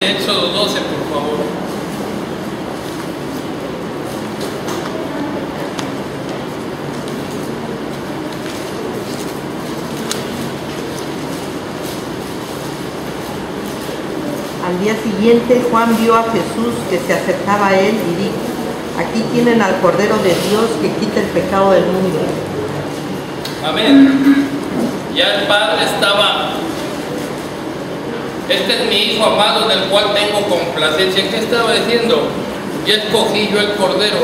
Éxodo 12, por favor. Al día siguiente, Juan vio a Jesús que se acercaba a él y dijo: aquí tienen al Cordero de Dios que quita el pecado del mundo. Amén. Ya el Padre estaba. Este es mi Hijo amado del cual tengo complacencia. ¿Qué estaba diciendo? Ya escogí yo el Cordero.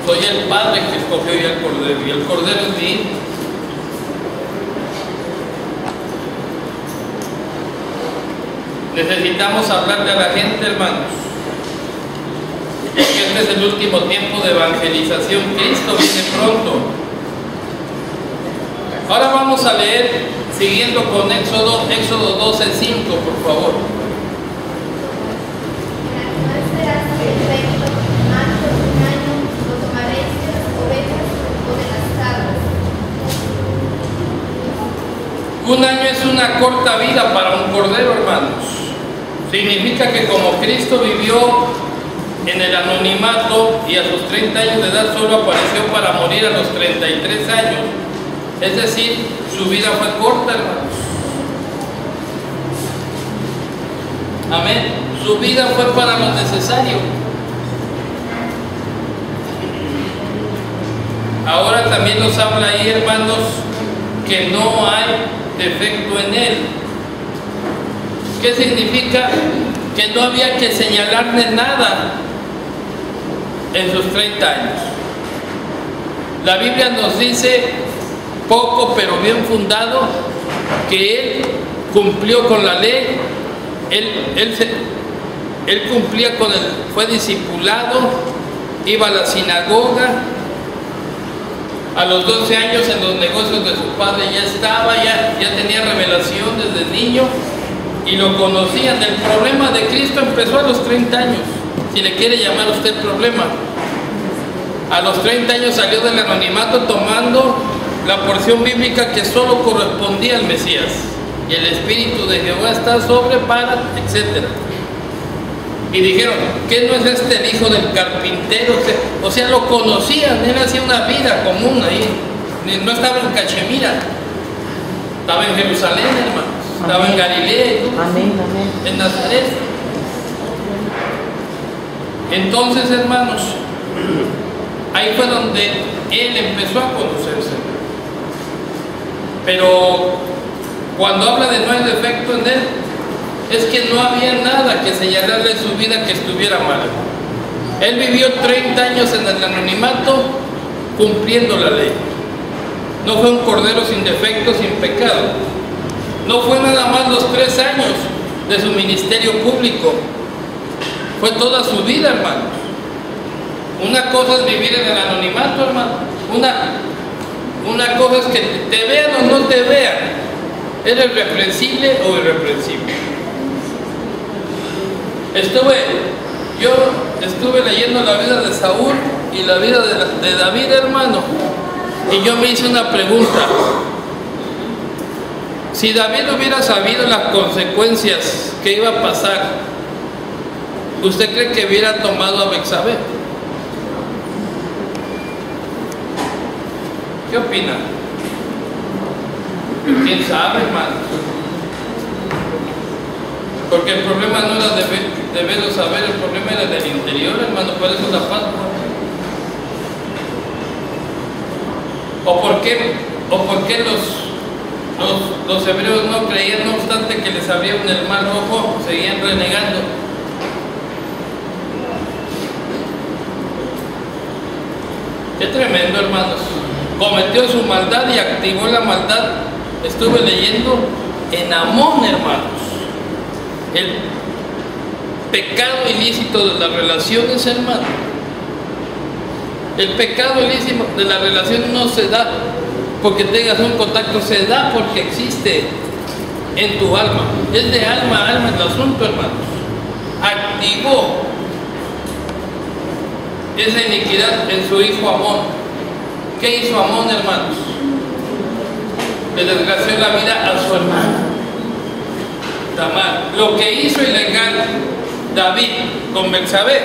Soy el Padre que escogió ya el Cordero. Y el Cordero es mi Hijo. Necesitamos hablarle a la gente, hermanos. Este es el último tiempo de evangelización. Cristo viene pronto. Ahora vamos a leer, siguiendo con Éxodo 12:5, por favor. Un año es una corta vida para un cordero, hermanos. Significa que como Cristo vivió en el anonimato y a sus 30 años de edad solo apareció para morir a los 33 años. Es decir, su vida fue corta, hermanos. Amén. Su vida fue para lo necesario. Ahora también nos habla ahí, hermanos, que no hay defecto en él. ¿Qué significa? Que no había que señalarle nada en sus 30 años. La Biblia nos dice, poco pero bien fundado, que él cumplió con la ley. Él cumplía con fue discipulado, iba a la sinagoga. A los 12 años en los negocios de su padre ya estaba, ya tenía revelación desde niño y lo conocían. El problema de Cristo empezó a los 30 años, si le quiere llamar usted problema. A los 30 años salió del anonimato tomando la porción bíblica que solo correspondía al Mesías. Y el Espíritu de Jehová está sobre para, etc. Y dijeron, ¿qué no es este el hijo del carpintero? O sea, lo conocían, él hacía una vida común ahí. No estaba en Cachemira, estaba en Jerusalén, hermanos. Estaba en Galilea, amén, amén, en Nazaret. Entonces, hermanos, ahí fue donde él empezó a conocerse. Pero cuando habla de no hay defecto en él, es que no había nada que señalarle en su vida que estuviera mal. Él vivió 30 años en el anonimato cumpliendo la ley. No fue un cordero sin defecto, sin pecado. No fue nada más los 3 años de su ministerio público. Fue toda su vida, hermanos. Una cosa es vivir en el anonimato, hermano. Una cosa es que te vean o no te vean. ¿Eres reprensible o irreprensible? Yo estuve leyendo la vida de Saúl y la vida de David, hermano. Y yo me hice una pregunta. Si David hubiera sabido las consecuencias que iba a pasar, ¿usted cree que hubiera tomado a Betsabé? ¿Qué opina? ¿Quién sabe, hermano? Porque el problema no era de ver o saber, el problema era del interior, hermano. Por eso la Pascua. ¿O por qué los hebreos no creían, no obstante que les abrieron el mar rojo, seguían renegando? Qué tremendo, hermanos. Cometió su maldad y activó la maldad. Estuve leyendo en Amón, hermanos. El pecado ilícito de las relaciones, hermano. El pecado ilícito de la relación no se da porque tengas un contacto, se da porque existe en tu alma. Es de alma a alma el asunto, hermanos. Activó esa iniquidad en su hijo Amón. ¿Qué hizo Amón, hermanos? Le desgració la vida a su hermano. Tamar. Lo que hizo ilegal David con Betsabé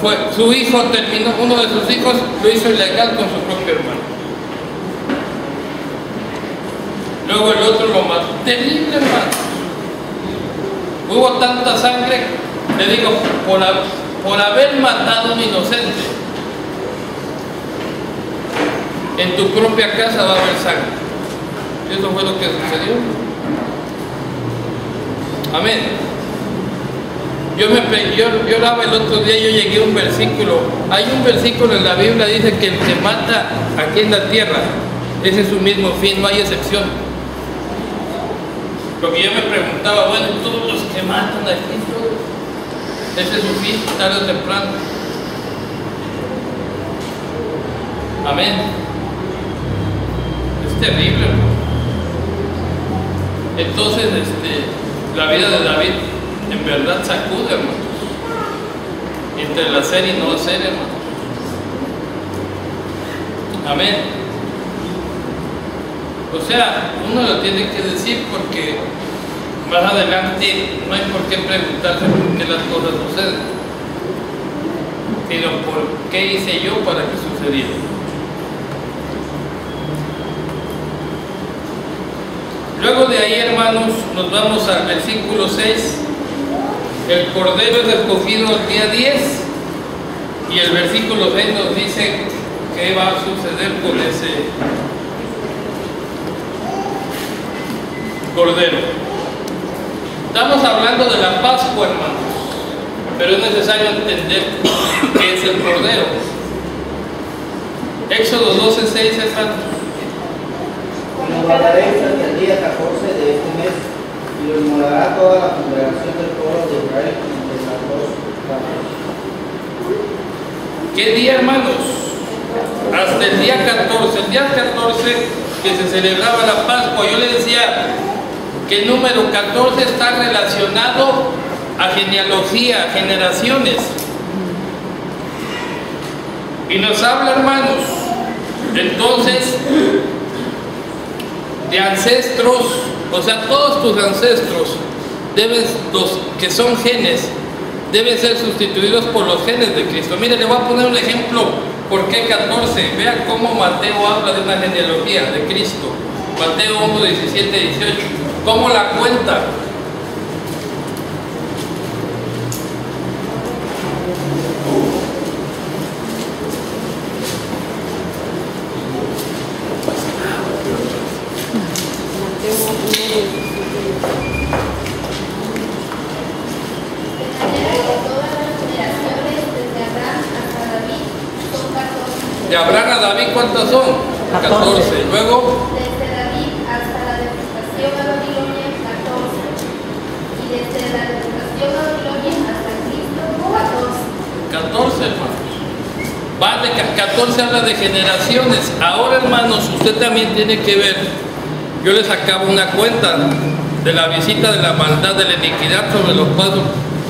fue su hijo, uno de sus hijos lo hizo ilegal con su propio hermano. Luego el otro lo mató. Terrible, hermano. Hubo tanta sangre, le digo, por haber matado a un inocente. En tu propia casa va a haber sangre. Eso fue lo que sucedió. Amén. Yo oraba el otro día, yo llegué a un versículo. Hay un versículo en la Biblia que dice que el que mata aquí en la tierra, ese es su mismo fin, no hay excepción. Porque yo me preguntaba, bueno, todos los que matan aquí, ese es su fin, tarde o temprano. Amén. Es terrible, hermano. Entonces, la vida de David en verdad sacude, hermanos. Entre la hacer y no hacer, hermanos. Amén. O sea, uno lo tiene que decir porque más adelante no hay por qué preguntarse por qué las cosas suceden, sino por qué hice yo para que sucediera. Luego de ahí, hermanos, nos vamos al versículo 6. El Cordero es escogido el día 10 y el versículo 6 nos dice qué va a suceder con ese Cordero. Estamos hablando de la Pascua, hermanos, pero es necesario entender qué es el Cordero. Éxodo 12:6, hermanos. Lo guardaréis hasta el día 14 de este mes, y lo inmolará toda la congregación del pueblo de Israel entre las dos partes. ¿Qué día, hermanos? Hasta el día 14. El día 14 que se celebraba la Pascua, yo le decía que el número 14 está relacionado a genealogía, a generaciones. Y nos habla, hermanos, entonces, de ancestros, o sea, todos tus ancestros los que son genes deben ser sustituidos por los genes de Cristo. Mire, le voy a poner un ejemplo. ¿Por qué 14? Vea cómo Mateo habla de una genealogía de Cristo. Mateo 1, 17, 18. ¿Cómo la cuenta? De Abraham a David, ¿cuántas son? 14. Luego, desde David hasta la deportación a Babilonia, 14. Y desde la deportación a Babilonia hasta Cristo, 14. 14, hermanos. Vale, 14 habla de generaciones. Ahora, hermanos, usted también tiene que ver. Yo les acabo una cuenta de la visita de la maldad, de la iniquidad sobre los padres.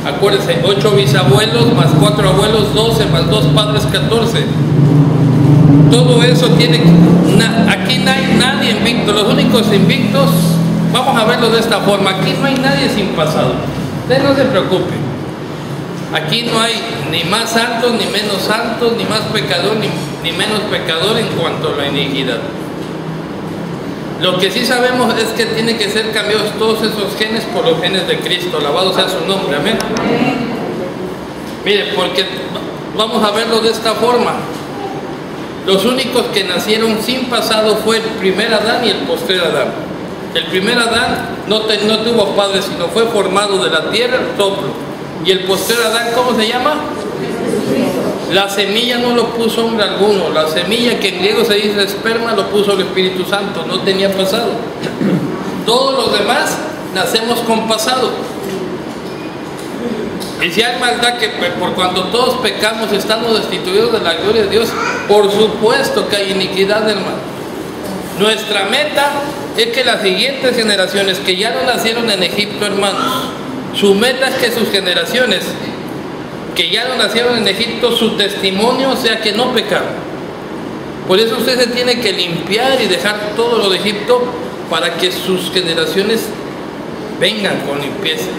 Acuérdense, 8 bisabuelos más 4 abuelos, 12 más 2 padres, 14. Todo eso tiene aquí no hay nadie invicto. Los únicos invictos, vamos a verlo de esta forma, aquí no hay nadie sin pasado. Usted no se preocupe. Aquí no hay ni más santos, ni menos santos, ni más pecador, ni menos pecador en cuanto a la iniquidad. Lo que sí sabemos es que tienen que ser cambiados todos esos genes por los genes de Cristo. Alabado sea su nombre, amén. Mire, porque vamos a verlo de esta forma. Los únicos que nacieron sin pasado fue el primer Adán y el postrer Adán. El primer Adán no tuvo padre, sino fue formado de la tierra, el soplo. Y el postrer Adán, ¿cómo se llama? La semilla no lo puso hombre alguno. La semilla, que en griego se dice esperma, lo puso el Espíritu Santo. No tenía pasado. Todos los demás nacemos con pasado. Y si hay maldad, que por cuando todos pecamos estamos destituidos de la gloria de Dios, por supuesto que hay iniquidad, hermano. Nuestra meta es que las siguientes generaciones que ya no nacieron en Egipto, hermanos, su meta es que sus generaciones que ya no nacieron en Egipto, su testimonio sea que no pecaron. Por eso usted se tiene que limpiar y dejar todo lo de Egipto para que sus generaciones vengan con limpieza.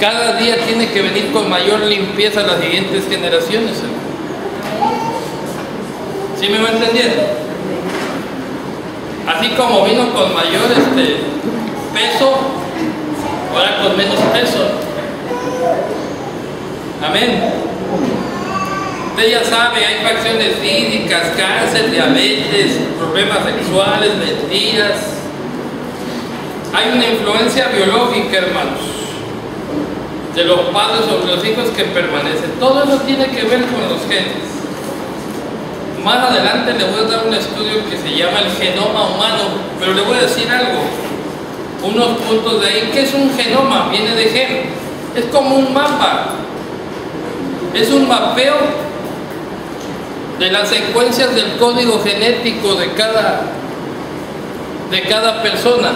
Cada día tiene que venir con mayor limpieza a las siguientes generaciones, hermano. ¿Sí me va entendiendo? Así como vino con mayor peso, ahora con menos peso. Amén. Usted ya sabe, hay facciones físicas, cáncer, diabetes, problemas sexuales, mentiras. Hay una influencia biológica, hermanos, de los padres sobre los hijos que permanecen. Todo eso tiene que ver con los genes. Más adelante le voy a dar un estudio que se llama el genoma humano, pero le voy a decir algo, unos puntos de ahí. ¿Qué es un genoma? Viene de gen. Es como un mapa. Es un mapeo de las secuencias del código genético de cada persona.